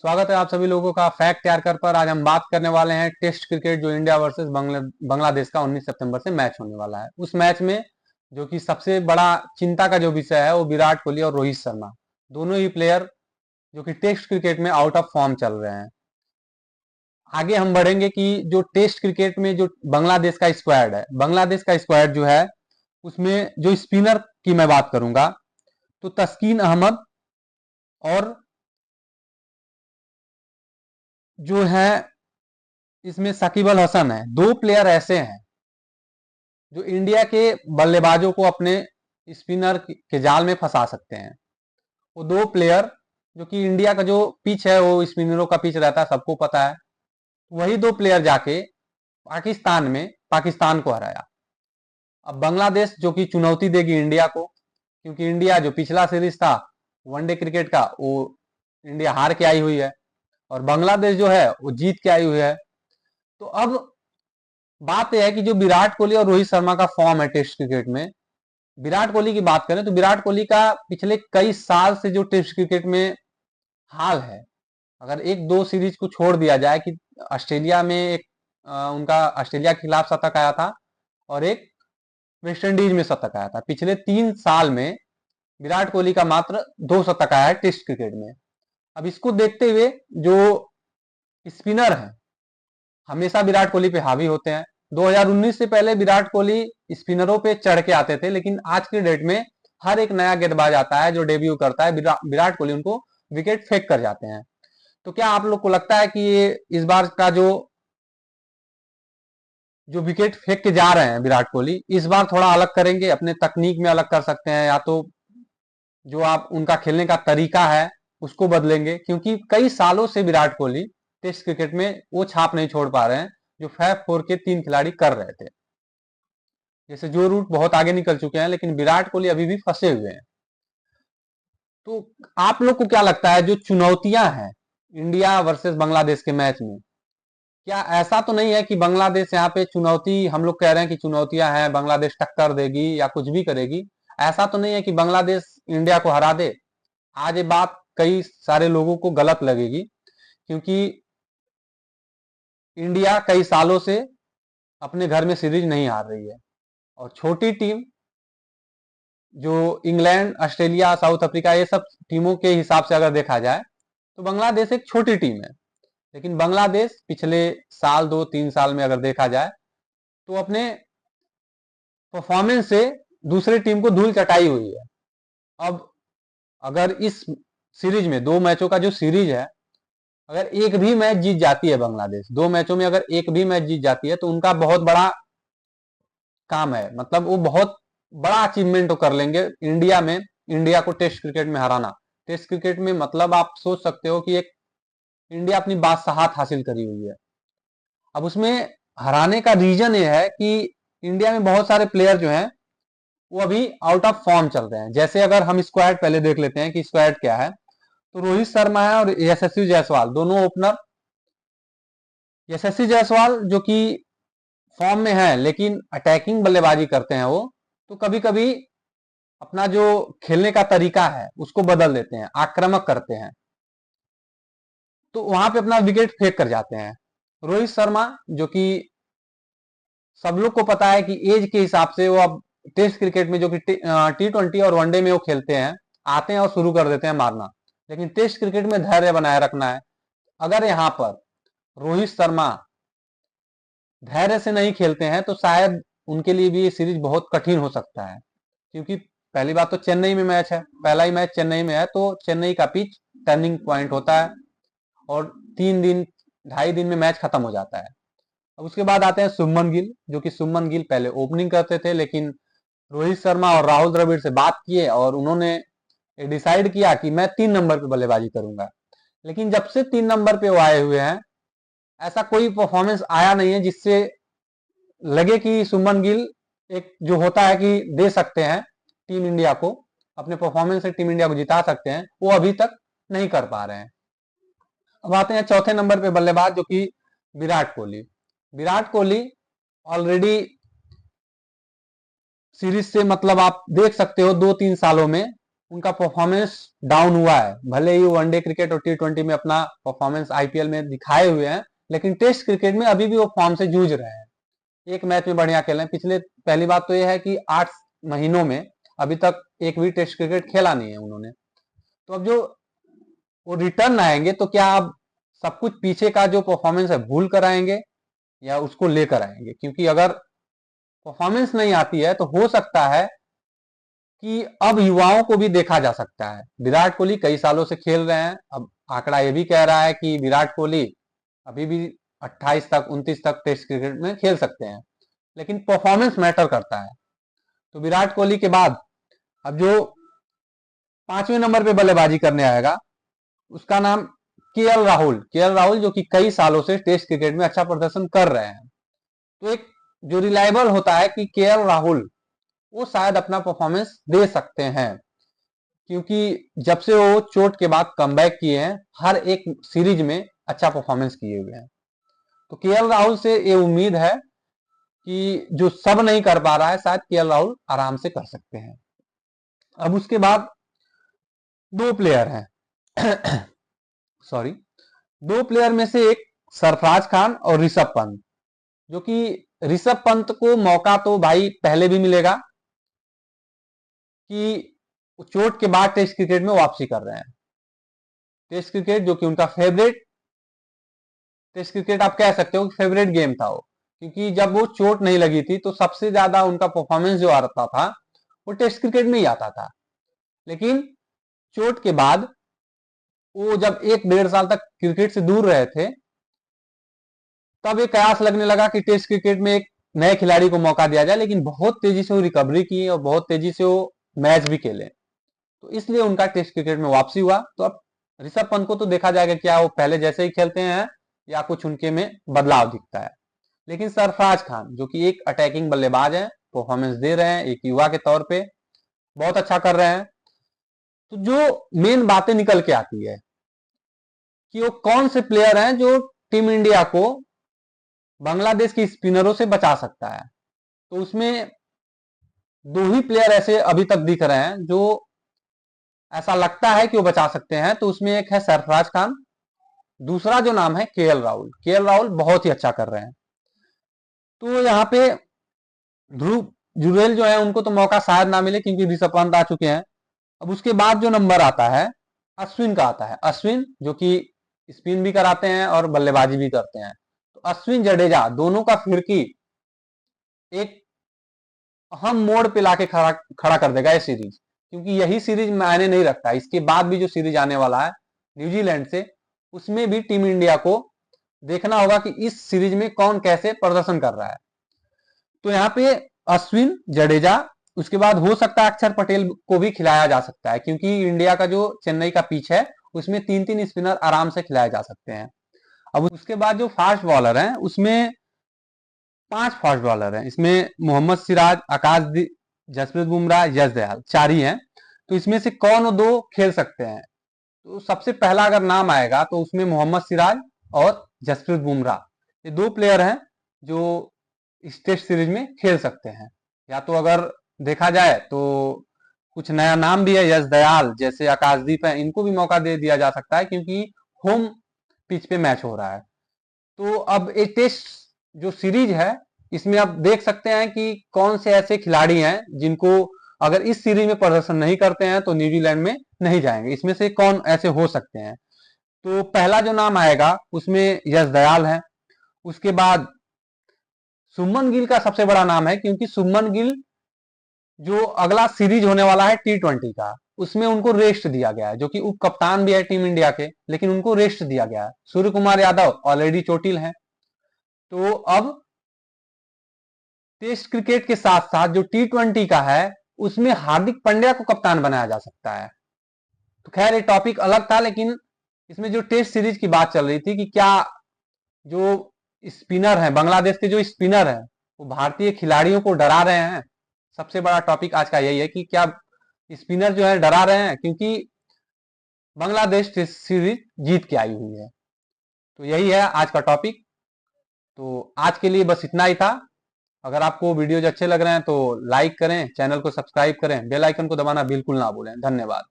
स्वागत है आप सभी लोगों का फैक्ट तैयार कर पर। आज हम बात करने वाले हैं टेस्ट क्रिकेट जो इंडिया वर्सेस बांग्लादेश का 19 सितंबर से मैच होने वाला है। उस मैच में जो कि सबसे बड़ा चिंता का जो विषय है वो विराट कोहली और रोहित शर्मा दोनों ही प्लेयर जो कि टेस्ट क्रिकेट में आउट ऑफ फॉर्म चल रहे हैं। आगे हम बढ़ेंगे कि जो टेस्ट क्रिकेट में जो बांग्लादेश का स्क्वाड है, बांग्लादेश का स्क्वाड जो है उसमें जो स्पिनर की मैं बात करूंगा तो तस्कीन अहमद और जो है इसमें साकिब अल हसन है। दो प्लेयर ऐसे हैं जो इंडिया के बल्लेबाजों को अपने स्पिनर के जाल में फंसा सकते हैं। वो दो प्लेयर जो कि इंडिया का जो पिच है वो स्पिनरों का पिच रहता है, सबको पता है। वही दो प्लेयर जाके पाकिस्तान को हराया। अब बांग्लादेश जो कि चुनौती देगी इंडिया को, क्योंकि इंडिया जो पिछला सीरीज था वनडे क्रिकेट का वो इंडिया हार के आई हुई है और बांग्लादेश जो है वो जीत के आई हुई है। तो अब बात यह है कि जो विराट कोहली और रोहित शर्मा का फॉर्म है टेस्ट क्रिकेट में, विराट कोहली की बात करें तो विराट कोहली का पिछले कई साल से जो टेस्ट क्रिकेट में हाल है, अगर एक दो सीरीज को छोड़ दिया जाए कि ऑस्ट्रेलिया में एक उनका ऑस्ट्रेलिया के खिलाफ शतक आया था और एक वेस्ट इंडीज में शतक आया था, पिछले 3 साल में विराट कोहली का मात्र 2 शतक आया है टेस्ट क्रिकेट में। अब इसको देखते हुए जो स्पिनर है हमेशा विराट कोहली पे हावी होते हैं। 2019 से पहले विराट कोहली स्पिनरों पे चढ़ के आते थे, लेकिन आज के डेट में हर एक नया गेंदबाज आता है जो डेब्यू करता है, विराट कोहली उनको विकेट फेंक कर जाते हैं। तो क्या आप लोग को लगता है कि ये इस बार का जो जो विकेट फेंक के जा रहे हैं विराट कोहली, इस बार थोड़ा अलग करेंगे, अपने तकनीक में अलग कर सकते हैं, या तो जो आप उनका खेलने का तरीका है उसको बदलेंगे? क्योंकि कई सालों से विराट कोहली टेस्ट क्रिकेट में वो छाप नहीं छोड़ पा रहे हैं जो फैफ फोर के 3 खिलाड़ी कर रहे थे। जैसे जो रूट बहुत आगे निकल चुके हैं, लेकिन विराट कोहली अभी भी फंसे हुए हैं। तो आप लोग को क्या लगता है जो चुनौतियां हैं इंडिया वर्सेस बांग्लादेश के मैच में, क्या ऐसा तो नहीं है कि बांग्लादेश यहाँ पे चुनौती, हम लोग कह रहे हैं कि चुनौतियां हैं, बांग्लादेश टक्कर देगी या कुछ भी करेगी? ऐसा तो नहीं है कि बांग्लादेश इंडिया को हरा दे? आज ये बात कई सारे लोगों को गलत लगेगी, क्योंकि इंडिया कई सालों से अपने घर में सीरीज नहीं हार रही है और छोटी टीम जो इंग्लैंड, ऑस्ट्रेलिया, साउथ अफ्रीका, ये सब टीमों के हिसाब से अगर देखा जाए तो बांग्लादेश एक छोटी टीम है। लेकिन बांग्लादेश पिछले साल 2-3 साल में अगर देखा जाए तो अपने परफॉर्मेंस से दूसरी टीम को धूल चटाई हुई है। अब अगर इस सीरीज में 2 मैचों का जो सीरीज है, अगर एक भी मैच जीत जाती है बांग्लादेश, 2 मैचों में अगर एक भी मैच जीत जाती है तो उनका बहुत बड़ा काम है, मतलब वो बहुत बड़ा अचीवमेंट तो कर लेंगे इंडिया में, इंडिया को टेस्ट क्रिकेट में हराना। टेस्ट क्रिकेट में मतलब आप सोच सकते हो कि एक इंडिया अपनी बादशाहत हासिल करी हुई है। अब उसमें हराने का रीजन ये है कि इंडिया में बहुत सारे प्लेयर जो हैं वो अभी आउट ऑफ फॉर्म चल रहे हैं। जैसे अगर हम स्क्वाड पहले देख लेते हैं कि स्क्वाड क्या है, तो रोहित शर्मा है और यशस्वी जायसवाल दोनों ओपनर। यशस्वी जायसवाल जो कि फॉर्म में है लेकिन अटैकिंग बल्लेबाजी करते हैं वो, तो कभी कभी अपना जो खेलने का तरीका है उसको बदल देते हैं, आक्रामक करते हैं, तो वहां पे अपना विकेट फेंक कर जाते हैं। रोहित शर्मा जो कि सब लोग को पता है कि एज के हिसाब से वो अब टेस्ट क्रिकेट में जो कि T20 और वनडे में वो खेलते हैं, आते हैं और शुरू कर देते हैं मारना, लेकिन टेस्ट क्रिकेट में धैर्य बनाए रखना है। अगर यहाँ पर रोहित शर्मा धैर्य से नहीं खेलते हैं तो शायद उनके लिए भी ये सीरीज बहुत कठिन हो सकता है, क्योंकि पहली बात तो चेन्नई में मैच है, पहला ही मैच चेन्नई में है, तो चेन्नई का पिच टर्निंग पॉइंट होता है और 3 दिन 2.5 दिन में मैच खत्म हो जाता है। अब उसके बाद आते हैं शुभमन गिल, जो कि शुभमन गिल पहले ओपनिंग करते थे, लेकिन रोहित शर्मा और राहुल द्रविड़ से बात किए और उन्होंने डिसाइड किया कि मैं 3 नंबर पे बल्लेबाजी करूंगा। लेकिन जब से 3 नंबर पे वो आए हुए हैं, ऐसा कोई परफॉर्मेंस आया नहीं है जिससे लगे कि शुभमन गिल एक जो होता है कि दे सकते हैं टीम इंडिया को, अपने परफॉर्मेंस से टीम इंडिया को जिता सकते हैं, वो अभी तक नहीं कर पा रहे हैं। अब आते हैं चौथे नंबर पे बल्लेबाज जो कि विराट कोहली। विराट कोहली ऑलरेडी सीरीज से मतलब आप देख सकते हो 2-3 सालों में उनका परफॉर्मेंस डाउन हुआ है। भले ही वनडे क्रिकेट और T20 में अपना परफॉर्मेंस IPL में दिखाए हुए हैं, लेकिन टेस्ट क्रिकेट में अभी भी वो फॉर्म से जूझ रहे हैं। एक मैच में बढ़िया खेले हैं। पहली बात तो यह है कि 8 महीनों में अभी तक एक भी टेस्ट क्रिकेट खेला नहीं है उन्होंने। तो अब जो वो रिटर्न आएंगे तो क्या अब सब कुछ पीछे का जो परफॉर्मेंस है भूल कर आएंगे या उसको लेकर आएंगे? क्योंकि अगर परफॉर्मेंस नहीं आती है तो हो सकता है कि अब युवाओं को भी देखा जा सकता है। विराट कोहली कई सालों से खेल रहे हैं, अब आंकड़ा ये भी कह रहा है कि विराट कोहली अभी भी 28 तक 29 तक टेस्ट क्रिकेट में खेल सकते हैं, लेकिन परफॉर्मेंस मैटर करता है। तो विराट कोहली के बाद अब जो 5वें नंबर पे बल्लेबाजी करने आएगा उसका नाम के एल राहुल जो कि कई सालों से टेस्ट क्रिकेट में अच्छा प्रदर्शन कर रहे हैं। तो एक जो रिलायबल होता है कि के एल राहुल वो शायद अपना परफॉर्मेंस दे सकते हैं, क्योंकि जब से वो चोट के बाद कमबैक किए हैं हर एक सीरीज में अच्छा परफॉर्मेंस किए हुए हैं। तो के एल राहुल से ये उम्मीद है कि जो सब नहीं कर पा रहा है शायद के एल राहुल आराम से कर सकते हैं। अब उसके बाद दो प्लेयर हैं सॉरी, दो प्लेयर में से एक सरफराज खान और ऋषभ पंत, जो कि ऋषभ पंत को मौका तो भाई पहले भी मिलेगा कि चोट के बाद टेस्ट क्रिकेट में वापसी कर रहे हैं। टेस्ट क्रिकेट जो कि उनका फेवरेट टेस्ट क्रिकेट आप कह सकते हो कि फेवरेट गेम था वो, क्योंकि जब वो चोट नहीं लगी थी तो सबसे ज्यादा उनका परफॉर्मेंस जो आता था वो टेस्ट क्रिकेट में ही आता था। लेकिन चोट के बाद वो जब 1-1.5 साल तक क्रिकेट से दूर रहे थे तब एक कयास लगने लगा कि टेस्ट क्रिकेट में एक नए खिलाड़ी को मौका दिया जाए, लेकिन बहुत तेजी से वो रिकवरी की और बहुत तेजी से वो मैच भी खेले। तो इसलिए उनका टेस्ट क्रिकेट में वापसी हुआ। तो अब ऋषभ पंत को तो देखा जाएगा क्या वो पहले जैसे ही खेलते हैं या कुछ उनके में बदलाव दिखता है। लेकिन सरफराज खान जो कि एक अटैकिंग बल्लेबाज है, परफॉर्मेंस दे रहे हैं, एक युवा के तौर पे बहुत अच्छा कर रहे हैं। तो जो मेन बातें निकल के आती है कि वो कौन से प्लेयर हैं जो टीम इंडिया को बांग्लादेश के स्पिनरों से बचा सकता है, तो उसमें दो ही प्लेयर ऐसे अभी तक दिख रहे हैं जो ऐसा लगता है कि वो बचा सकते हैं। तो उसमें एक है सरफराज खान, दूसरा जो नाम है के एल राहुल बहुत ही अच्छा कर रहे हैं। तो यहाँ पे ध्रुव जुरेल जो है उनको तो मौका शायद ना मिले क्योंकि ऋषभ पंत आ चुके हैं। अब उसके बाद जो नंबर आता है अश्विन का आता है, अश्विन जो कि स्पिन भी कराते हैं और बल्लेबाजी भी करते हैं। तो अश्विन जडेजा दोनों का फिरकी एक अहम मोड़ पे लाके खड़ा खड़ा कर देगा ये सीरीज, क्योंकि यही सीरीज मायने नहीं रखता। इसके बाद भी जो सीरीज आने वाला है न्यूजीलैंड से, उसमें भी टीम इंडिया को देखना होगा कि इस सीरीज में कौन कैसे प्रदर्शन कर रहा है। तो यहाँ पे अश्विन जडेजा, उसके बाद हो सकता है अक्षर पटेल को भी खिलाया जा सकता है, क्योंकि इंडिया का जो चेन्नई का पिच है उसमें 3-3 स्पिनर आराम से खिलाए जा सकते हैं। अब उसके बाद जो फास्ट बॉलर हैं उसमें 5 फास्ट बॉलर हैं। इसमें मोहम्मद सिराज, आकाशदीप, जसप्रीत बुमराह, यश दयाल, 4 ही हैं। तो इसमें से कौन दो खेल सकते हैं? तो सबसे पहला अगर नाम आएगा तो उसमें मोहम्मद सिराज और जसप्रीत बुमराह, ये दो प्लेयर हैं जो इस टेस्ट सीरीज में खेल सकते हैं। या तो अगर देखा जाए तो कुछ नया नाम भी है, यश दयाल जैसे आकाशदीप है, इनको भी मौका दे दिया जा सकता है क्योंकि होम पिच पे मैच हो रहा है। तो अब ये टेस्ट जो सीरीज है इसमें आप देख सकते हैं कि कौन से ऐसे खिलाड़ी हैं जिनको अगर इस सीरीज में प्रदर्शन नहीं करते हैं तो न्यूजीलैंड में नहीं जाएंगे। इसमें से कौन ऐसे हो सकते हैं? तो पहला जो नाम आएगा उसमें यश दयाल है। उसके बाद सुमन गिल का सबसे बड़ा नाम है, क्योंकि सुमन गिल जो अगला सीरीज होने वाला है T20 का, उसमें उनको रेस्ट दिया गया है, जो कि उप कप्तान भी है टीम इंडिया के, लेकिन उनको रेस्ट दिया गया है। सूर्य कुमार यादव ऑलरेडी चोटिल हैं। तो अब टेस्ट क्रिकेट के साथ साथ जो T20 का है उसमें हार्दिक पांड्या को कप्तान बनाया जा सकता है। तो खैर ये टॉपिक अलग था, लेकिन इसमें जो टेस्ट सीरीज की बात चल रही थी कि क्या जो स्पिनर हैं, बांग्लादेश के जो स्पिनर हैं वो भारतीय खिलाड़ियों को डरा रहे हैं। सबसे बड़ा टॉपिक आज का यही है कि क्या स्पिनर जो है डरा रहे हैं, क्योंकि बांग्लादेश टेस्ट सीरीज जीत के आई हुई है। तो यही है आज का टॉपिक। तो आज के लिए बस इतना ही था। अगर आपको वीडियोज अच्छे लग रहे हैं तो लाइक करें, चैनल को सब्सक्राइब करें, बेल आइकन को दबाना बिल्कुल ना भूलें। धन्यवाद।